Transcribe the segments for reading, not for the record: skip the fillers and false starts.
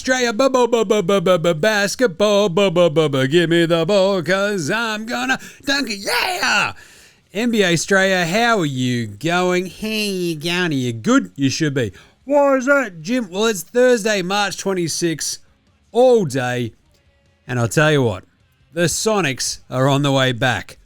Straya basketball. Give me the ball, cause I'm gonna dunk it. Yeah! NBA Straya, how are you going? How you going? Are you good? You should be. Why is that, Jim? Well, it's Thursday, March 26th, all day. And I'll tell you what, the Sonics are on the way back.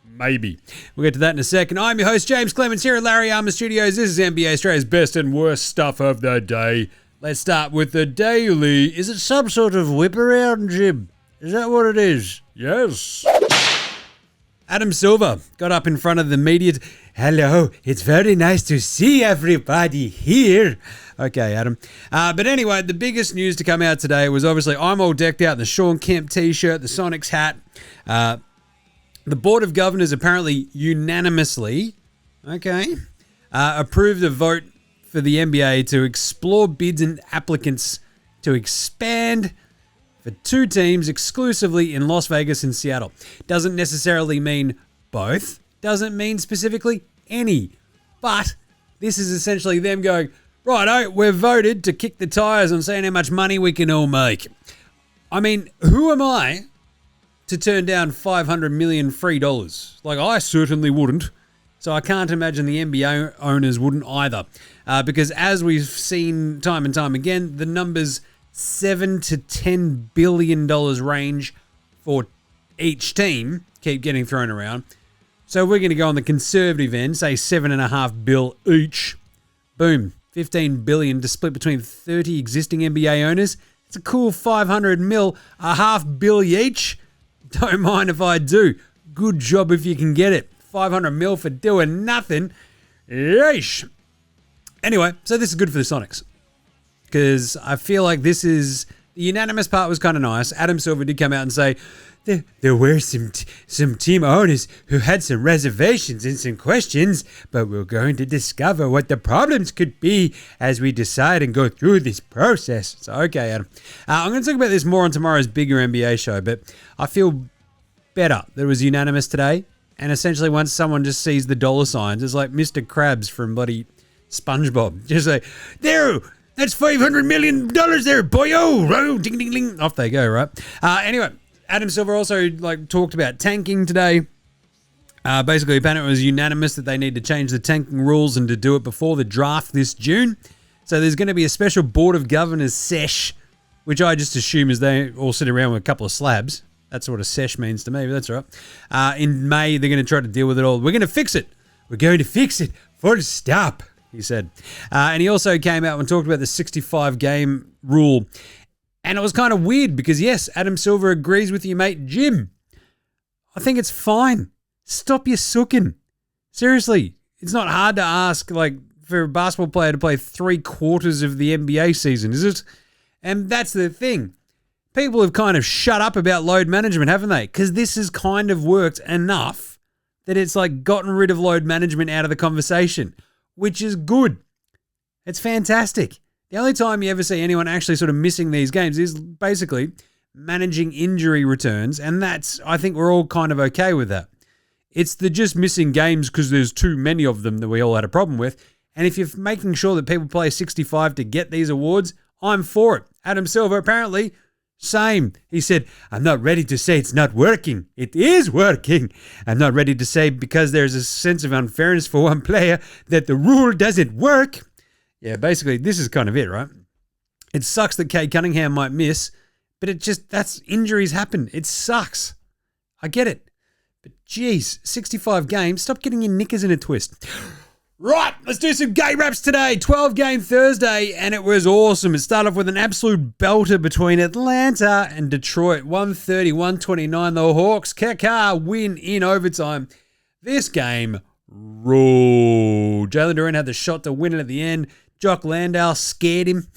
Maybe. We'll get to that in a second. I'm your host, James Clements, here at Larry Armour Studios. This is NBA Australia's best and worst stuff of the day. Let's start with the daily. Is it some sort of whip around, Jim? Is that what it is? Yes. Adam Silver got up in front of the media. Hello, it's very nice to see everybody here. Okay, Adam. But anyway, the biggest news to come out today was obviously I'm all decked out in the Sean Kemp t-shirt, the Sonics hat. The Board of Governors apparently unanimously, approved a vote for the NBA to explore bids and applicants to expand for two teams exclusively in Las Vegas and Seattle. Doesn't necessarily mean both. Doesn't mean specifically any. But this is essentially them going, righto, we've voted to kick the tires on seeing how much money we can all make. I mean, who am I to turn down $500 million free dollars? Like, I certainly wouldn't. So I can't imagine the NBA owners wouldn't either. Because as we've seen time and time again, the numbers $7 to $10 billion range for each team keep getting thrown around. So we're going to go on the conservative end, say $7.5 billion each. Boom, $15 billion to split between 30 existing NBA owners. It's a cool $500 million, $500 million each. Don't mind if I do. Good job if you can get it. $500 million for doing nothing. Yeesh. Anyway, so this is good for the Sonics. Because I feel like this is... The unanimous part was kind of nice. Adam Silver did come out and say, there were some team owners who had some reservations and some questions, but we're going to discover what the problems could be as we decide and go through this process. So, okay, Adam. I'm going to talk about this more on tomorrow's bigger NBA show, but I feel better that it was unanimous today. And essentially, once someone just sees the dollar signs, it's like Mr. Krabs from bloody SpongeBob. Just like, there, that's $500 million there, boyo. Ding, ding, ding. Off they go, right? Anyway, Adam Silver also talked about tanking today. Basically, apparently it was unanimous that they need to change the tanking rules and to do it before the draft this June. So there's going to be a special Board of Governors sesh, which I just assume is they all sit around with a couple of slabs. That's what a sesh means to me, but that's all right. In May, they're going to try to deal with it all. We're going to fix it. We're going to fix it. Full stop, he said. And he also came out and talked about the 65-game rule. And it was kind of weird because, yes, Adam Silver agrees with you, mate, Jim. I think it's fine. Stop your sooking. Seriously, it's not hard to ask, for a basketball player to play 3/4 of the NBA season, is it? And that's the thing. People have kind of shut up about load management, haven't they? Because this has kind of worked enough that it's gotten rid of load management out of the conversation, which is good. It's fantastic. The only time you ever see anyone actually sort of missing these games is basically managing injury returns, and I think we're all kind of okay with that. It's the just missing games because there's too many of them that we all had a problem with, and if you're making sure that people play 65 to get these awards, I'm for it. Adam Silver apparently... Same. He said, I'm not ready to say it's not working. It is working. I'm not ready to say because there's a sense of unfairness for one player that the rule doesn't work. Yeah, basically, this is kind of it, right? It sucks that Cade Cunningham might miss, but that's injuries happen. It sucks. I get it. But geez, 65 games, stop getting your knickers in a twist. Right, let's do some game wraps today. 12-game Thursday, and it was awesome. It started off with an absolute belter between Atlanta and Detroit. 130-129. The Hawks, Kaka, win in overtime. This game ruled. Jalen Duren had the shot to win it at the end. Jock Landale scared him.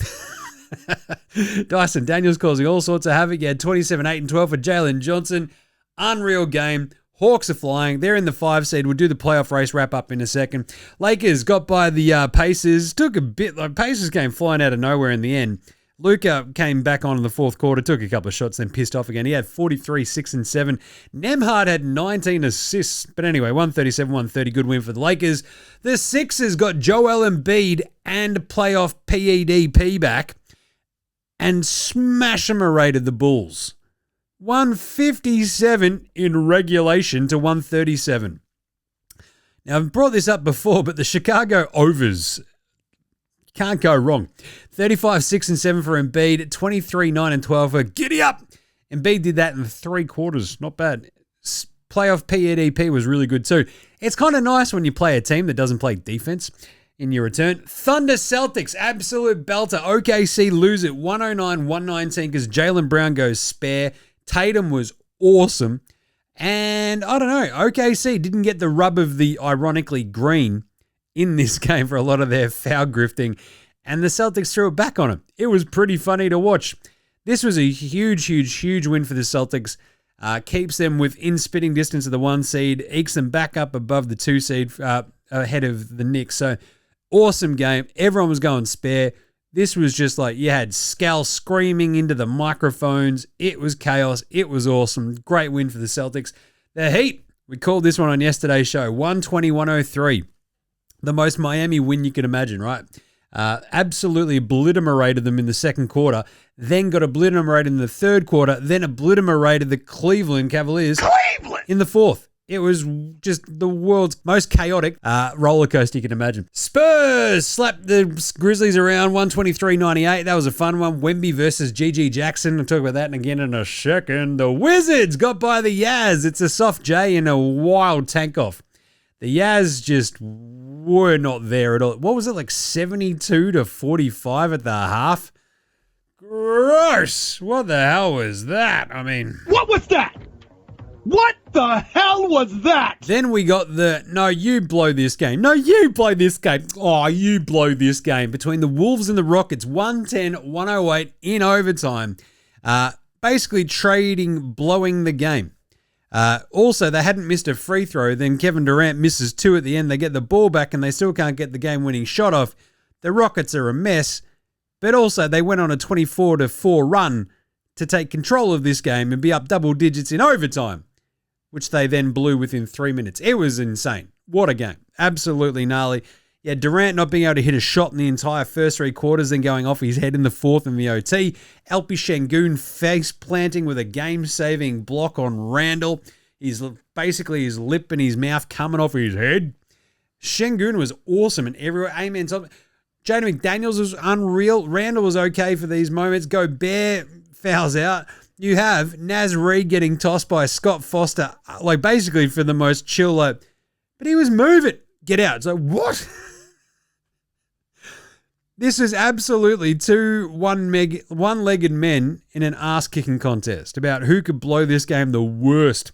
Dyson Daniels causing all sorts of havoc. He had 27, 8, and 12 for Jalen Johnson. Unreal game. Hawks are flying. They're in the 5 seed. We'll do the playoff race wrap up in a second. Lakers got by the Pacers. Took a bit. Pacers came flying out of nowhere in the end. Luka came back on in the fourth quarter, took a couple of shots, then pissed off again. He had 43, 6, and 7. Nembhard had 19 assists. But anyway, 137-130, good win for the Lakers. The Sixers got Joel Embiid and playoff PEDP back. and smash-em-rated the Bulls. 157 in regulation to 137. Now, I've brought this up before, but the Chicago overs can't go wrong. 35, 6, and 7 for Embiid, 23, 9, and 12 for Giddy Up. Embiid did that in 3 quarters. Not bad. Playoff PEDP was really good too. It's kind of nice when you play a team that doesn't play defense in your return. Thunder Celtics, absolute belter. OKC lose it 109-119 because Jaylen Brown goes spare. Tatum was awesome. And I don't know, OKC didn't get the rub of the ironically green in this game for a lot of their foul grifting. And the Celtics threw it back on them. It was pretty funny to watch. This was a huge win for the Celtics. Keeps them within spitting distance of the 1 seed, ekes them back up above the 2 seed ahead of the Knicks. So awesome game. Everyone was going spare. This was just like you had Scal screaming into the microphones. It was chaos. It was awesome. Great win for the Celtics. The Heat, we called this one on yesterday's show, 120-103. The most Miami win you could imagine, right? Absolutely obliterated them in the second quarter, then got obliterated in the third quarter, then obliterated the Cleveland Cavaliers in the fourth. It was just the world's most chaotic roller coaster you can imagine. Spurs slapped the Grizzlies around 123-98. That was a fun one. Wemby versus GG Jackson. I'll talk about that again in a second. The Wizards got by the Yaz. It's a soft J in a wild tank off. The Yaz just were not there at all. What was it, like 72-45 at the half? Gross. What the hell was that? I mean... What was that? What the hell was that? Then we got the, no, you blow this game. No, you blow this game. Oh, you blow this game. Between the Wolves and the Rockets, 110-108 in overtime. Basically blowing the game. Also, they hadn't missed a free throw. Then Kevin Durant misses 2 at the end. They get the ball back and they still can't get the game-winning shot off. The Rockets are a mess. But also, they went on a 24-4 run to take control of this game and be up double digits in overtime, which they then blew within 3 minutes. It was insane. What a game. Absolutely gnarly. Yeah, Durant not being able to hit a shot in the entire first 3 quarters, then going off his head in the fourth in the OT. Alpi Şengün face planting with a game-saving block on Randall. He's basically his lip and his mouth coming off his head. Şengün was awesome and everywhere. Amen. Jaden McDaniels was unreal. Randall was okay for these moments. Gobert fouls out. You have Naz Reid getting tossed by Scott Foster, like basically for the most chill, but he was moving. Get out. It's like, what? This is absolutely 2 one-legged men in an ass-kicking contest about who could blow this game the worst.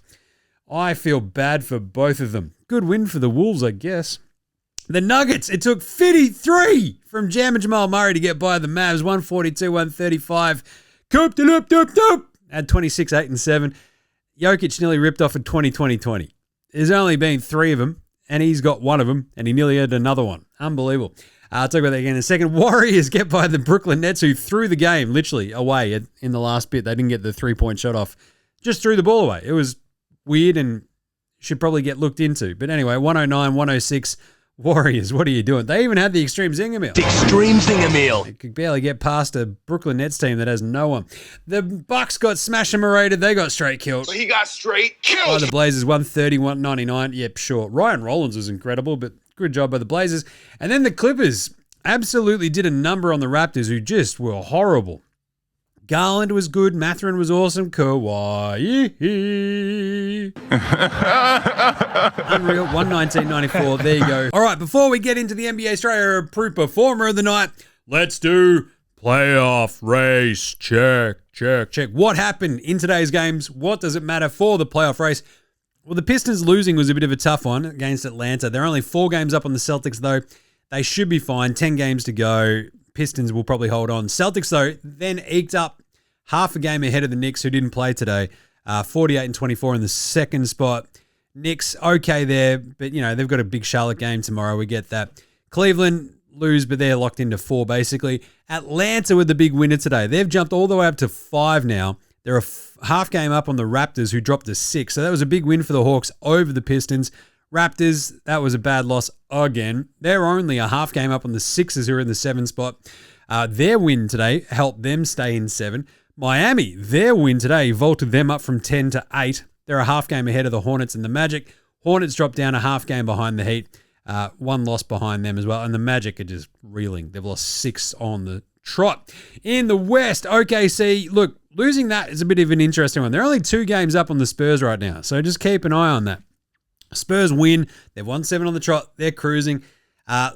I feel bad for both of them. Good win for the Wolves, I guess. The Nuggets, it took 53 from Jam and Jamal Murray to get by the Mavs, 142-135. Coop, had 26, 8, and 7. Jokic nearly ripped off a 20-20-20. There's only been 3 of them, and he's got 1 of them, and he nearly had another one. Unbelievable. I'll talk about that again in a second. Warriors get by the Brooklyn Nets, who threw the game literally away in the last bit. They didn't get the 3-point shot off. Just threw the ball away. It was weird and should probably get looked into. But anyway, 109-106. Warriors, what are you doing? They even had the extreme zinger meal. Extreme zinger meal. They could barely get past a Brooklyn Nets team that has no one. The Bucks got smash-em-rated. They got straight killed. He got straight killed. By the Blazers, 130-199. Yep, sure. Ryan Rollins was incredible, but good job by the Blazers. And then the Clippers absolutely did a number on the Raptors, who just were horrible. Garland was good. Mathurin was awesome. Kawhi. Unreal. 119-94. There you go. All right, before we get into the NBA Straya Performer of the Night, let's do playoff race. Check. What happened in today's games? What does it matter for the playoff race? Well, the Pistons losing was a bit of a tough one against Atlanta. They're only 4 games up on the Celtics, though. They should be fine. 10 games to go. Pistons will probably hold on. Celtics, though, then eked up half a game ahead of the Knicks, who didn't play today. 48-24 in the second spot. Knicks, okay there, but, they've got a big Charlotte game tomorrow. We get that. Cleveland lose, but they're locked into 4, basically. Atlanta with the big winner today. They've jumped all the way up to 5 now. They're a half game up on the Raptors, who dropped to 6. So that was a big win for the Hawks over the Pistons. Raptors, that was a bad loss again. They're only a half game up on the Sixers, who are in the 7 spot. Their win today helped them stay in 7. Miami, their win today vaulted them up from 10 to 8. They're a half game ahead of the Hornets and the Magic. Hornets dropped down a half game behind the Heat. One loss behind them as well. And the Magic are just reeling. They've lost 6 on the trot. In the West, OKC, look, losing that is a bit of an interesting one. They're only 2 games up on the Spurs right now. So just keep an eye on that. Spurs win. They've won 7 on the trot. They're cruising.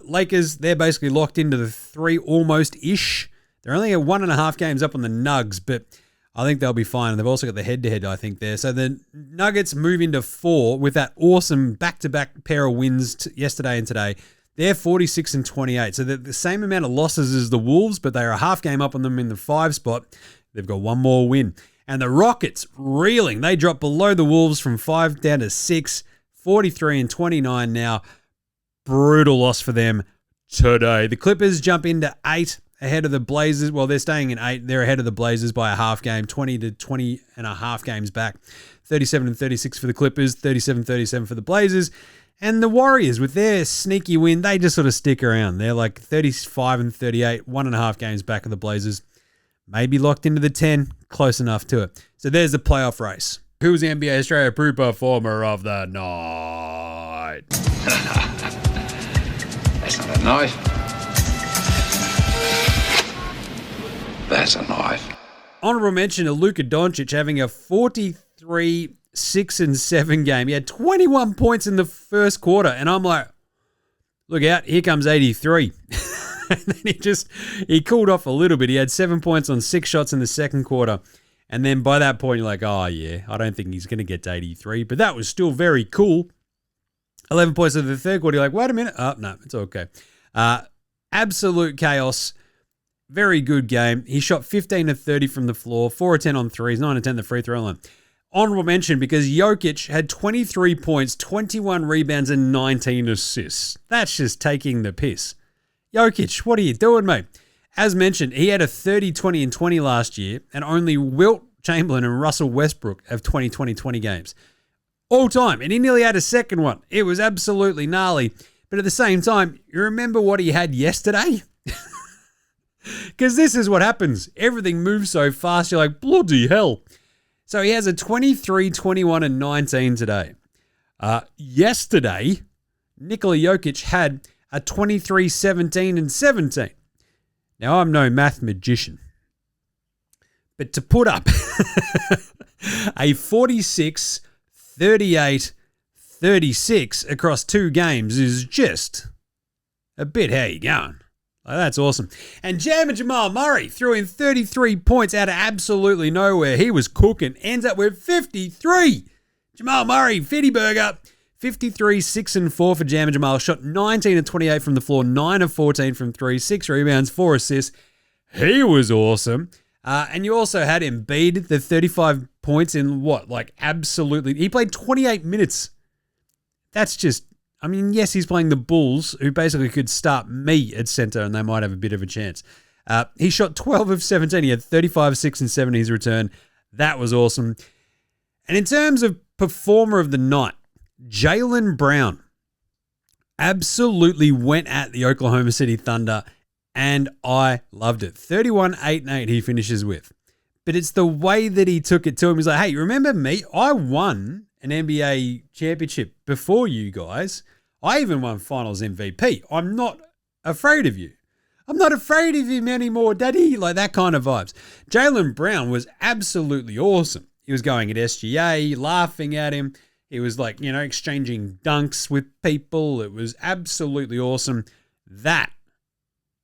Lakers, they're basically locked into the 3 almost-ish. They're only 1.5 games up on the Nugs, but I think they'll be fine. And they've also got the head-to-head, I think, there. So the Nuggets move into 4 with that awesome back-to-back pair of wins yesterday and today. They're 46 and 28. So they're the same amount of losses as the Wolves, but they're a half game up on them in the 5 spot. They've got one more win. And the Rockets, reeling. They dropped below the Wolves from 5 down to 6. 43 and 29 now. Brutal loss for them today. The Clippers jump into 8 ahead of the Blazers. Well, they're staying in 8. They're ahead of the Blazers by a half game, 20 to 20 and a half games back. 37 and 36 for the Clippers, 37-37 for the Blazers. And the Warriors, with their sneaky win, they just sort of stick around. They're like 35 and 38, 1.5 games back of the Blazers. Maybe locked into the 10, close enough to it. So there's the playoff race. Who's the NBA Straya Pro Performer of the Night? That's not a knife. That's a knife. Honorable mention to Luka Doncic having a 43 6-7 game. He had 21 points in the first quarter, and I'm like, look out, here comes 83. And then he cooled off a little bit. He had 7 points on 6 shots in the second quarter. And then by that point, you're like, oh yeah, I don't think he's going to get to 83. But that was still very cool. 11 points in the third quarter. You're like, wait a minute. Oh, no, it's okay. Absolute chaos. Very good game. He shot 15 of 30 from the floor, 4 of 10 on threes, 9 of 10 the free throw line. Honorable mention because Jokic had 23 points, 21 rebounds, and 19 assists. That's just taking the piss. Jokic, what are you doing, mate? As mentioned, he had a 30, 20, and 20 last year, and only Wilt Chamberlain and Russell Westbrook have 20 games. All time, and he nearly had a second one. It was absolutely gnarly. But at the same time, you remember what he had yesterday? Because this is what happens. Everything moves so fast, you're like, bloody hell. So he has a 23, 21, and 19 today. Yesterday, Nikola Jokic had a 23, 17, and 17. Now, I'm no math magician. But to put up a 46, 38, 36 across 2 games is just a bit how you going. Oh, that's awesome. And Jamal Murray threw in 33 points out of absolutely nowhere. He was cooking. Ends up with 53. Jamal Murray, Fitty Burger. 53, 6 and 4 for Jamal. Shot 19 and 28 from the floor, 9 of 14 from 3, 6 rebounds, 4 assists. He was awesome. And you also had Embiid, the 35 points in what? Like absolutely. He played 28 minutes. That's just, I mean, yes, he's playing the Bulls, who basically could start me at center and they might have a bit of a chance. He shot 12 of 17. He had 35, 6 and 7 in his return. That was awesome. And in terms of performer of the night, Jaylen Brown absolutely went at the Oklahoma City Thunder, and I loved it. 31, 8 and 8 he finishes with. But it's the way that he took it to him. He's like, hey, remember me? I won an NBA championship before you guys. I even won finals MVP. I'm not afraid of you. I'm not afraid of him anymore, daddy. Like that kind of vibes. Jaylen Brown was absolutely awesome. He was going at SGA, laughing at him. He was like, you know, exchanging dunks with people. It was absolutely awesome. That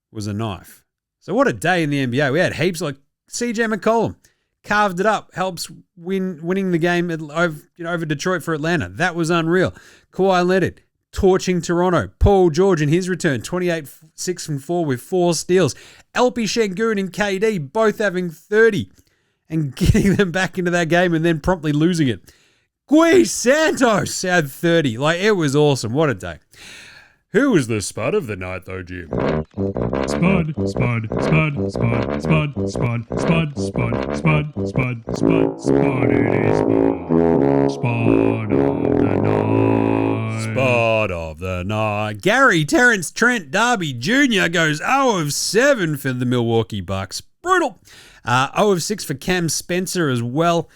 was a knife. So what a day in the NBA. We had heaps like CJ McCollum. Carved it up. Helps winning the game over Detroit for Atlanta. That was unreal. Kawhi Leonard torching Toronto. Paul George in his return. 28, 6 and 4 with 4 steals. LP Şengün and KD both having 30 and getting them back into that game and then promptly losing it. Gui Santos had 30. Like, it was awesome. What a day. Who was the Spud of the night, though, Jim? Spud. Spud of the night. Spud of the Nah. Gary Terrence Trent Darby Jr. goes 0 of 7 for the Milwaukee Bucks. Brutal. 0 of 6 for Cam Spencer as well.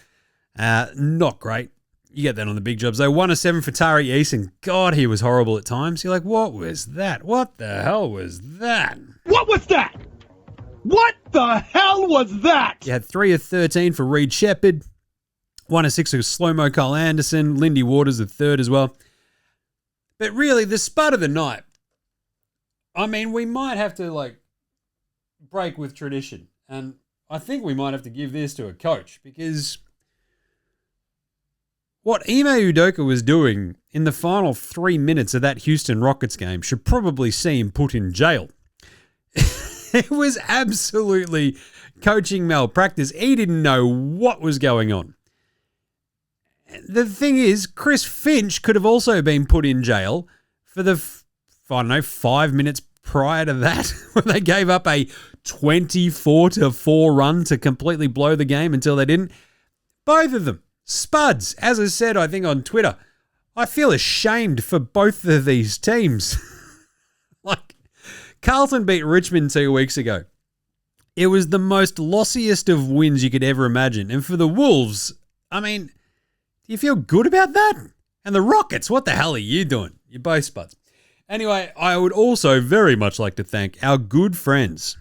Not great. You get that on the big jobs, though. 1 of 7 for Tari Eason. God, he was horrible at times. You're like, what was that? What the hell was that? What was that? What the hell was that? You had 3 of 13 for Reed Shepherd. 1 of 6 for Slow-Mo Cole Anderson. Lindy Waters, the third as well. But really, the spud of the night, I mean, we might have to, break with tradition. And I think we might have to give this to a coach because what Ime Udoka was doing in the final 3 minutes of that Houston Rockets game should probably see him put in jail. It was absolutely coaching malpractice. He didn't know what was going on. The thing is, Chris Finch could have also been put in jail for the, 5 minutes prior to that, when they gave up a 24-4 run to completely blow the game until they didn't. Both of them. Spuds, as I said, I think on Twitter, I feel ashamed for both of these teams. Carlton beat Richmond 2 weeks ago. It was the most lossiest of wins you could ever imagine. And for the Wolves, I mean, do you feel good about that? And the Rockets, what the hell are you doing? You're both Spuds. Anyway, I would also very much like to thank our good friends,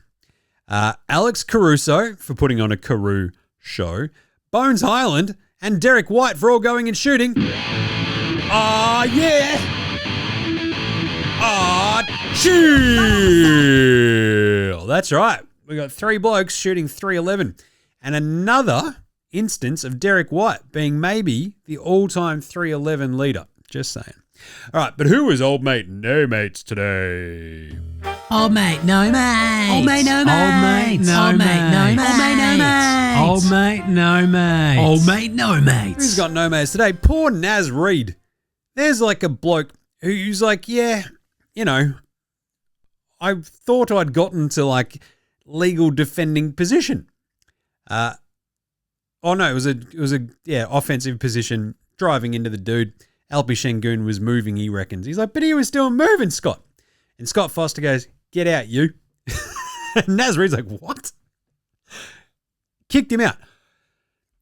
Alex Caruso for putting on a Carew show, Bones Highland, and Derek White for all going and shooting. Yeah! Chill. That's right. We got 3 blokes shooting 311. And another instance of Derek White being maybe the all-time 311 leader. Just saying. All right, but who was old mate no mates today? Old mate no mates. Old mate no mates. Old mate no Old mate no mates. mates. Old mate no mates. Old mate no mates. Who's got no mates today? Poor Naz Reid. There's like a bloke who's like, yeah, you know, I thought I'd gotten to legal defending position. It was a offensive position, driving into the dude. Alpi Şengün was moving, he reckons. He's like, but he was still moving, Scott. And Scott Foster goes, get out, you. And Naz Reid's like, what? Kicked him out.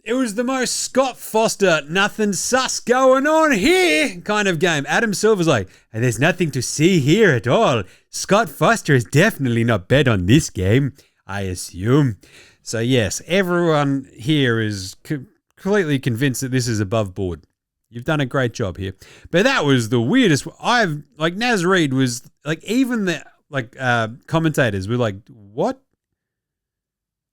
It was the most Scott Foster, nothing sus going on here kind of game. Adam Silver's like, there's nothing to see here at all. Scott Foster is definitely not bet on this game, I assume. So yes, everyone here is completely convinced that this is above board. You've done a great job here. But that was the weirdest. Naz Reid was even the commentators were like, what?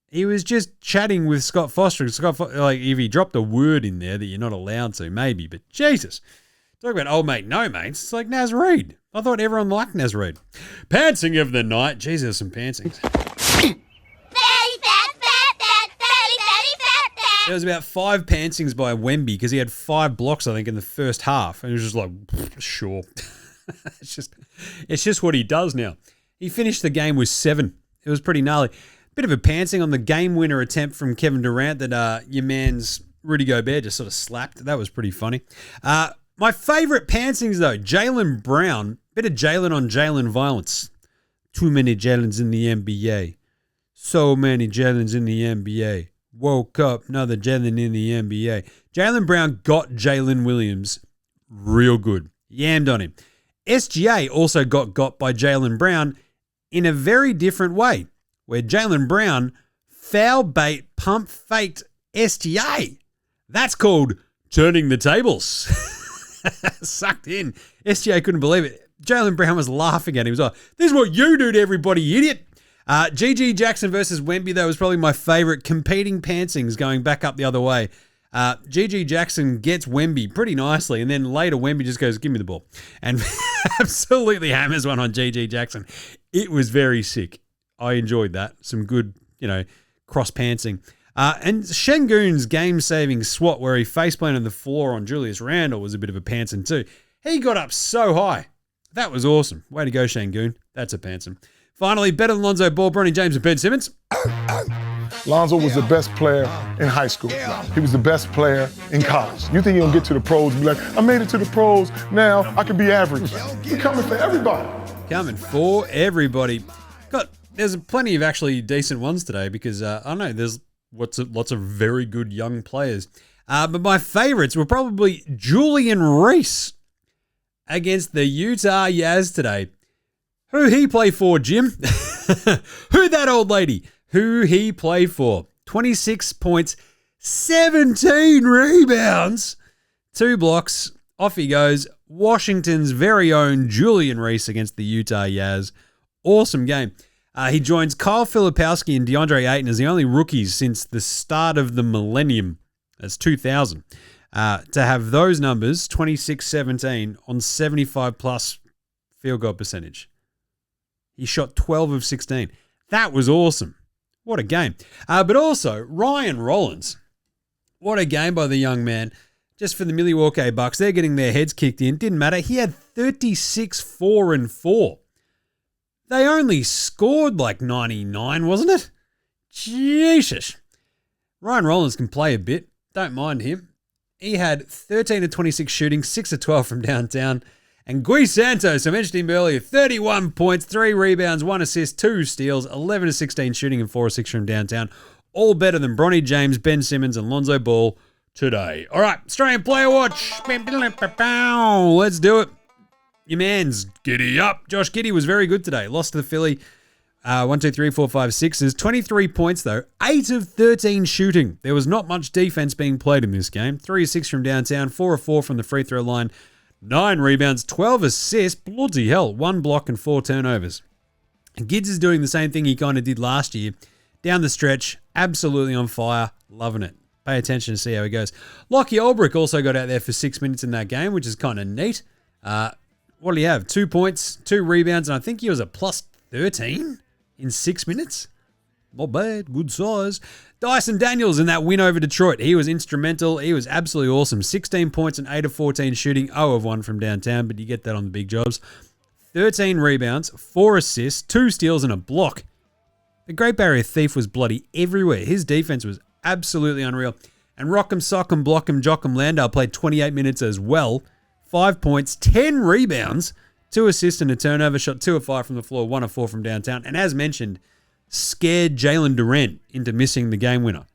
He was just chatting with Scott Foster. If he dropped a word in there that you're not allowed to, maybe. But Jesus, talk about old mate, no mates. It's like Naz Reid. I thought everyone liked Naz Reid. Pantsing of the night. Jesus, some pantsings. There was about 5 pantsings by Wemby because he had 5 blocks, I think, in the first half. And it was just like, sure. It's just what he does now. He finished the game with 7. It was pretty gnarly. Bit of a pantsing on the game winner attempt from Kevin Durant that your man's Rudy Gobert just sort of slapped. That was pretty funny. My favourite pantsings, though, Jaylen Brown. Bit of Jaylen on Jaylen violence. Too many Jaylens in the NBA. So many Jaylens in the NBA. Woke up, another Jaylen in the NBA. Jaylen Brown got Jalen Williams real good. Yammed on him. SGA also got by Jaylen Brown in a very different way, where Jaylen Brown foul bait pump faked SGA. That's called turning the tables. Sucked in. SGA couldn't believe it. Jaylen Brown was laughing at him. He was like, this is what you do to everybody, you idiot. GG Jackson versus Wemby, though, was probably my favourite. Competing pantsings going back up the other way. GG Jackson gets Wemby pretty nicely, and then later Wemby just goes, give me the ball. And absolutely hammers one on GG Jackson. It was very sick. I enjoyed that. Some good, cross pantsing. And Şengün's game-saving swat where he faceplanted the floor on Julius Randle was a bit of a pantsing too. He got up so high. That was awesome. Way to go, Şengün. That's a pantsing. Finally, better than Lonzo Ball, Bronny James, and Ben Simmons. Lonzo was the best player in high school. He was the best player in college. You think he'll get to the pros and be like, I made it to the pros, now I can be average. He's coming for everybody. Coming for everybody. There's plenty of actually decent ones today because, I don't know, there's lots of very good young players. But my favorites were probably Julian Reese against the Utah Jazz today. Who he play for, Jim? Who that old lady? Who he play for? 26 points, 17 rebounds, 2 blocks. Off he goes. Washington's very own Julian Reese against the Utah Jazz. Awesome game. He joins Kyle Filipowski and DeAndre Ayton as the only rookies since the start of the millennium. That's 2000. To have those numbers, 26-17 on 75-plus field goal percentage. He shot 12 of 16. That was awesome. What a game. But also, Ryan Rollins. What a game by the young man. Just for the Milwaukee Bucks, they're getting their heads kicked in. Didn't matter. He had 36, 4, and 4. They only scored like 99, wasn't it? Jesus. Ryan Rollins can play a bit. Don't mind him. He had 13 of 26 shooting, 6 of 12 from downtown. And Gui Santos, I mentioned him earlier, 31 points, 3 rebounds, 1 assist, 2 steals, 11 of 16 shooting, and 4 of 6 from downtown. All better than Bronny James, Ben Simmons, and Lonzo Ball today. All right, Australian Player Watch. Let's do it. Your man's giddy up. Josh Giddey was very good today. Lost to the Philly. 1, 2, 3, 4, 5, 6s. 23 points, though. 8 of 13 shooting. There was not much defense being played in this game. 3 of 6 from downtown. 4 of 4 from the free throw line. 9 rebounds. 12 assists. Bloody hell. 1 block and 4 turnovers. And Gids is doing the same thing he kind of did last year. Down the stretch. Absolutely on fire. Loving it. Pay attention to see how he goes. Lockie Ulbrich also got out there for 6 minutes in that game, which is kind of neat. What did he have? 2 points, 2 rebounds, and I think he was a plus 13 in 6 minutes. Not bad. Good size. Dyson Daniels in that win over Detroit. He was instrumental. He was absolutely awesome. 16 points and 8 of 14 shooting. 0 of 1 from downtown, but you get that on the big jobs. 13 rebounds, 4 assists, 2 steals, and a block. The Great Barrier Thief was bloody everywhere. His defense was absolutely unreal. And Rock'em Sock'em Block'em Jock'em Landau played 28 minutes as well. 5 points, 10 rebounds, 2 assists and a turnover. Shot 2 of 5 from the floor, 1 of 4 from downtown. And as mentioned, scared Jalen Durant into missing the game winner.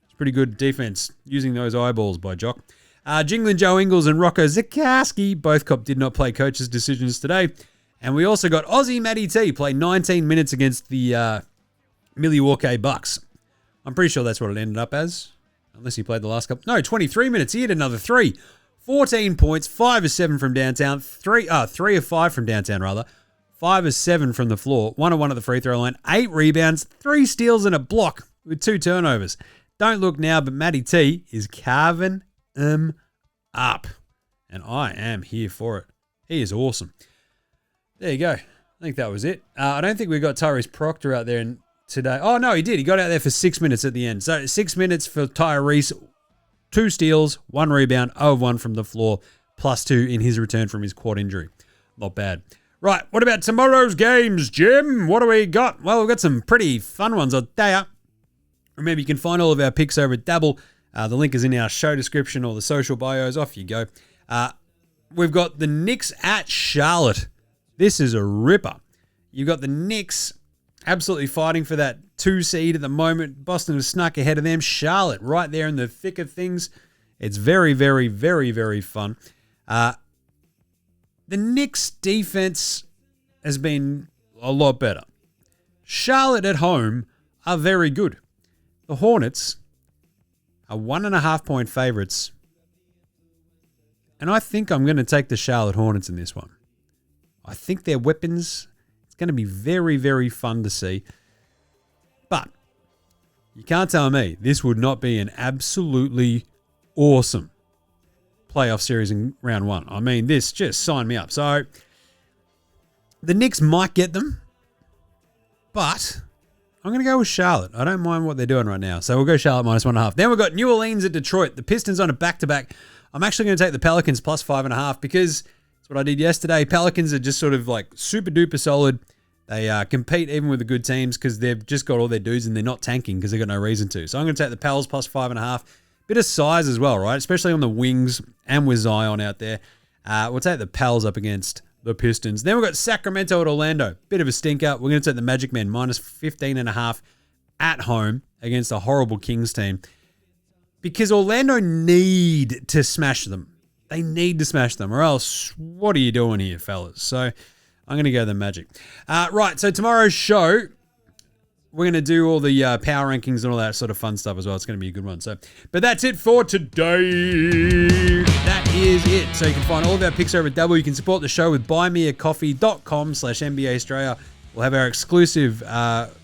It's pretty good defense using those eyeballs by Jock. Jinglin Joe Ingles and Rocco Zikarsky, both did not play coaches' decisions today. And we also got Aussie Matty T play 19 minutes against the Milwaukee Bucks. I'm pretty sure that's what it ended up as, unless he played the last couple. No, 23 minutes. He had another 3. 14 points, 5 of 7 from downtown, 3 of 5 from downtown, rather. 5 of 7 from the floor, 1 of 1 at the free throw line, 8 rebounds, 3 steals and a block with 2 turnovers. Don't look now, but Matty T is carving them up. And I am here for it. He is awesome. There you go. I think that was it. I don't think we got Tyrese Proctor out there today. Oh, no, he did. He got out there for 6 minutes at the end. So 6 minutes for Tyrese. 2 steals, 1 rebound, 0 of 1 from the floor, plus 2 in his return from his quad injury. Not bad. Right, what about tomorrow's games, Jim? What do we got? Well, we've got some pretty fun ones, I'll tell ya. Remember, you can find all of our picks over at Dabble. The link is in our show description or the social bios. Off you go. We've got the Knicks at Charlotte. This is a ripper. You've got the Knicks absolutely fighting for that 2 seed at the moment. Boston has snuck ahead of them. Charlotte right there in the thick of things. It's very, very, very, very fun. The Knicks defense has been a lot better. Charlotte at home are very good. The Hornets are 1.5 point favorites. And I think I'm going to take the Charlotte Hornets in this one. I think their weapons, it's going to be very, very fun to see. But you can't tell me this would not be an absolutely awesome playoff series in round 1. I mean, this just signed me up. So the Knicks might get them, but I'm going to go with Charlotte. I don't mind what they're doing right now. So we'll go Charlotte minus 1.5. Then we've got New Orleans at Detroit. The Pistons on a back-to-back. I'm actually going to take the Pelicans plus 5.5 because that's what I did yesterday. Pelicans are just sort of like super duper solid. They compete even with the good teams because they've just got all their dudes and they're not tanking because they've got no reason to. So I'm going to take the Pels plus 5.5. Bit of size as well, right? Especially on the wings and with Zion out there. We'll take the Pels up against the Pistons. Then we've got Sacramento at Orlando. Bit of a stinker. We're going to take the Magic Men minus 15.5 at home against a horrible Kings team. Because Orlando need to smash them. They need to smash them, or else what are you doing here, fellas? So I'm going to go the Magic. Right, so tomorrow's show, we're going to do all the power rankings and all that sort of fun stuff as well. It's going to be a good one. But that's it for today. That is it. So you can find all of our picks over at Dabble. You can support the show with buymeacoffee.com/NBA Straya. We'll have our exclusive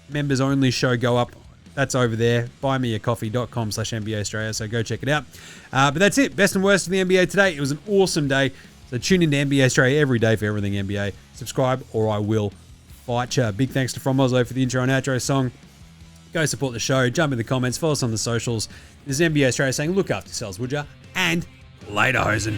members only show go up. That's over there, buymeacoffee.com/NBA Straya. So go check it out. But that's it. Best and worst of the NBA today. It was an awesome day. So tune into NBA Straya every day for everything NBA. Subscribe or I will fight ya. Big thanks to From Oslo for the intro and outro song. Go support the show. Jump in the comments. Follow us on the socials. This is NBA Straya saying look after yourselves, would ya? And later, hosen.